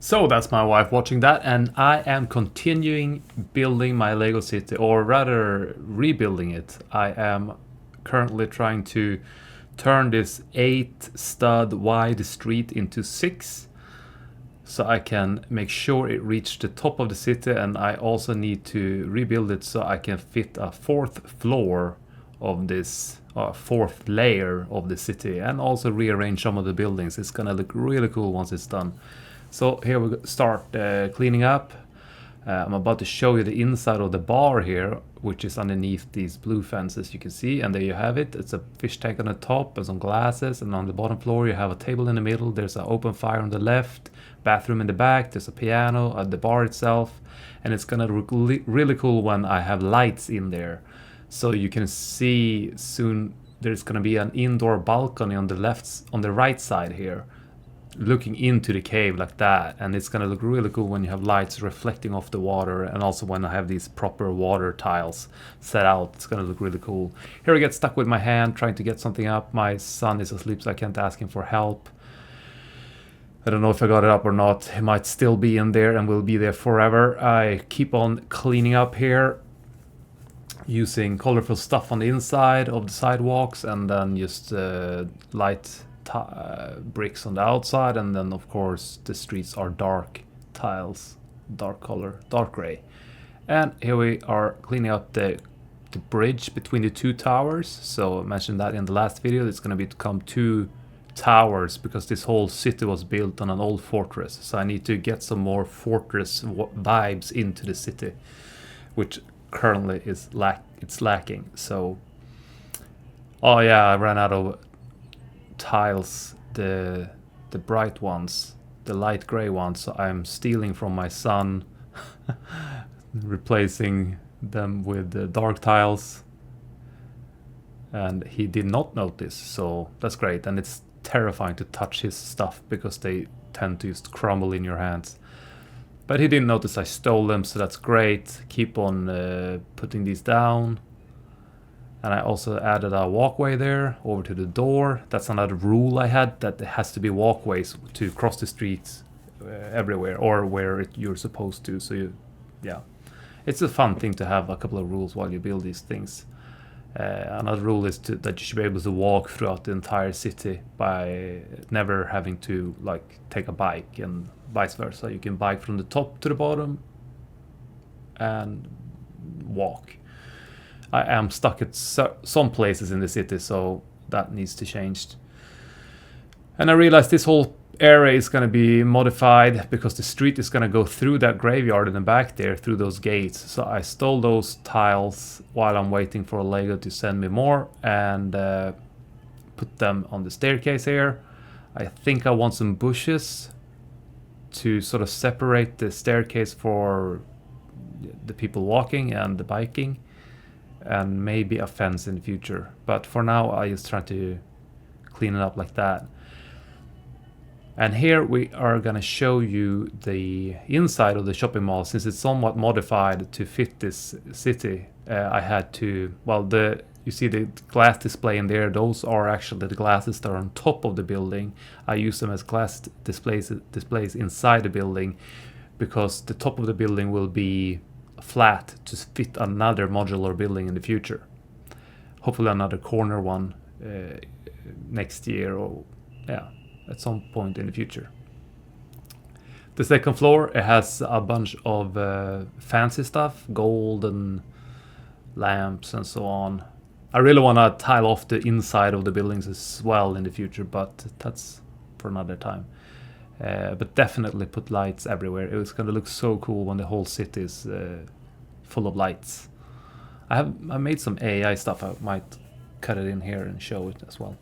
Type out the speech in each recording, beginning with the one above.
So that's my wife watching that, and I am continuing building my Lego city, or rather rebuilding it. I am currently trying to turn this 8 stud wide street into 6, so I can make sure it reaches the top of the city, and I also need to rebuild it so I can fit a 4th floor of this 4th layer of the city, and also rearrange some of the buildings. It's gonna look really cool once it's done. So here we start cleaning up. I'm about to show you the inside of the bar here, which is underneath these blue fences you can see, and there you have it. It's a fish tank on the top and some glasses, and on the bottom floor you have a table in the middle. There's an open fire on the left, bathroom in the back, there's a piano at the bar itself, and it's gonna look really cool when I have lights in there. So you can see soon there's gonna be an indoor balcony on the right side here, looking into the cave like that, and it's gonna look really cool when you have lights reflecting off the water, and also when I have these proper water tiles set out. It's gonna look really cool. Here I get stuck with my hand trying to get something up. My son is asleep, so I can't ask him for help. I don't know if I got it up or not. It might still be in there and will be there forever. I keep on cleaning up here using colorful stuff on the inside of the sidewalks, and then just light bricks on the outside, and then of course the streets are dark tiles, dark color, dark gray. And here we are cleaning up the bridge between the 2 towers. So I mentioned that in the last video, it's going to become 2 towers because this whole city was built on an old fortress. So I need to get some more fortress vibes into the city, which currently is lacking. So oh yeah, I ran out of tiles, the bright ones, the light gray ones, so I'm stealing from my son, replacing them with the dark tiles, and he did not notice, so that's great. And it's terrifying to touch his stuff because they tend to just crumble in your hands, but he didn't notice I stole them, so that's great. Keep on putting these down. And I also added a walkway there over to the door. That's another rule I had, that there has to be walkways to cross the streets everywhere, or where you're supposed to. So yeah, it's a fun thing to have a couple of rules while you build these things. Another rule is that you should be able to walk throughout the entire city by never having to like take a bike, and vice versa. You can bike from the top to the bottom and walk. I am stuck at some places in the city, so that needs to change. And I realized this whole area is going to be modified because the street is going to go through that graveyard in the back there, through those gates. So I stole those tiles while I'm waiting for Lego to send me more, and put them on the staircase here. I think I want some bushes to sort of separate the staircase for the people walking and the biking, and maybe a fence in the future. But for now I just try to clean it up like that. And here we are gonna show you the inside of the shopping mall. Since it's somewhat modified to fit this city, I had to, well, you see the glass display in there, those are actually the glasses that are on top of the building. I use them as glass displays inside the building, because the top of the building will be flat to fit another modular building in the future. Hopefully another corner one next year, or yeah, at some point in the future. The second floor, it has a bunch of fancy stuff, golden lamps and so on. I really want to tile off the inside of the buildings as well in the future, but that's for another time. But definitely put lights everywhere. It's going to look so cool when the whole city is full of lights. I made some AI stuff. I might cut it in here and show it as well.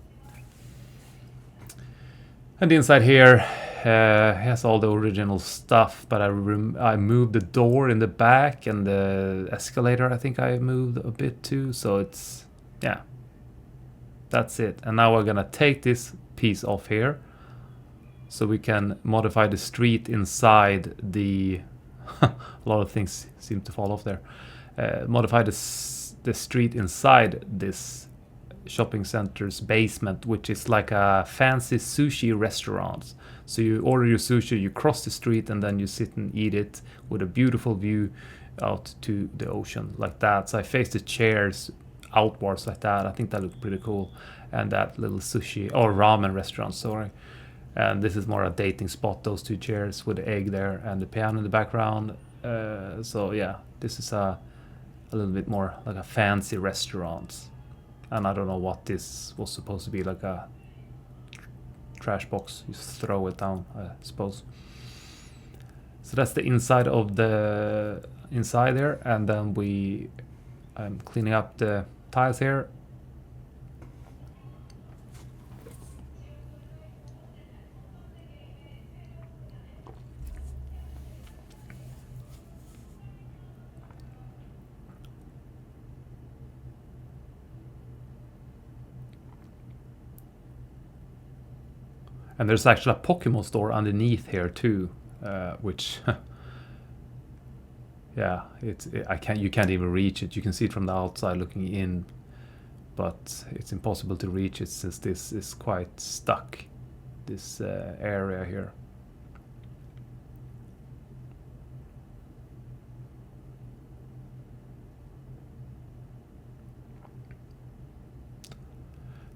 And the inside here has all the original stuff, but I moved the door in the back, and the escalator I think I moved a bit too. So it's, yeah, that's it. And now we're gonna take this piece off here, so we can modify the street inside the a lot of things seem to fall off there. Modify the street inside this shopping center's basement, which is like a fancy sushi restaurant. So you order your sushi, you cross the street, and then you sit and eat it with a beautiful view out to the ocean like that. So I faced the chairs outwards like that. I think that looked pretty cool. And that little sushi or ramen restaurant, sorry. And this is more a dating spot, those two chairs with the egg there and the piano in the background. So yeah, this is a little bit more like a fancy restaurant. And I don't know what this was supposed to be, like a trash box. You throw it down, I suppose. So that's the inside of the inside there, and then I'm cleaning up the tiles here. And there's actually a Pokemon store underneath here too, which yeah, you can't even reach it. You can see it from the outside looking in, but it's impossible to reach it since this is quite stuck, this area here.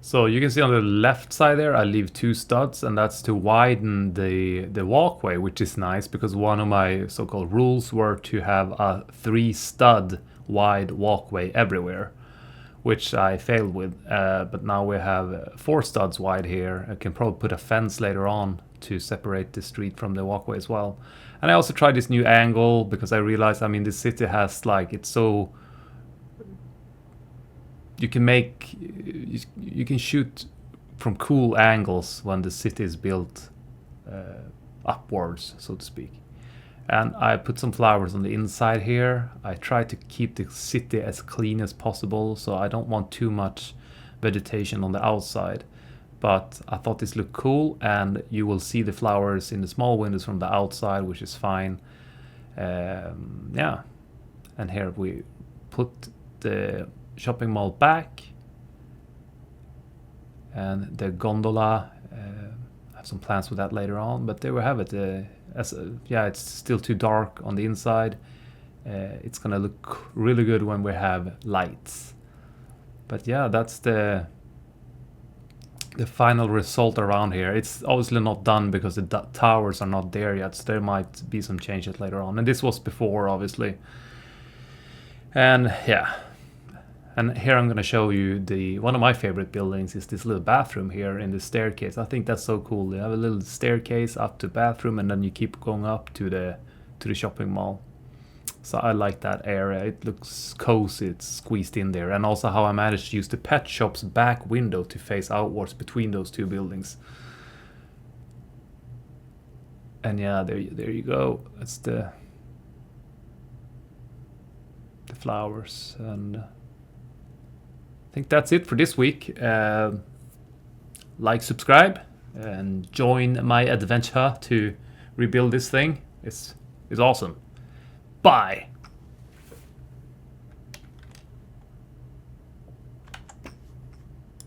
So you can see on the left side there, I leave 2 studs, and that's to widen the walkway, which is nice because one of my so-called rules were to have a 3 stud wide walkway everywhere, which I failed with. But now we have 4 studs wide here. I can probably put a fence later on to separate the street from the walkway as well. And I also tried this new angle because I realized, I mean, this city has like, it's so... You can shoot from cool angles when the city is built upwards, so to speak. And I put some flowers on the inside here. I try to keep the city as clean as possible, so I don't want too much vegetation on the outside. But I thought this looked cool, and you will see the flowers in the small windows from the outside, which is fine. Yeah, and here we put the shopping mall back, and the gondola. I have some plans with that later on, but there we have it. Yeah, it's still too dark on the inside. It's gonna look really good when we have lights. But yeah, that's the final result around here. It's obviously not done because the towers are not there yet, so there might be some changes later on. And this was before, obviously. And yeah. And here I'm going to show you one of my favorite buildings is this little bathroom here in the staircase. I think that's so cool. They have a little staircase up to bathroom, and then you keep going up to the shopping mall. So I like that area. It looks cozy. It's squeezed in there. And also how I managed to use the pet shop's back window to face outwards between those 2 buildings. And yeah, there you go. That's the flowers. And I think that's it for this week. Like, subscribe, and join my adventure to rebuild this thing. It's awesome. Bye!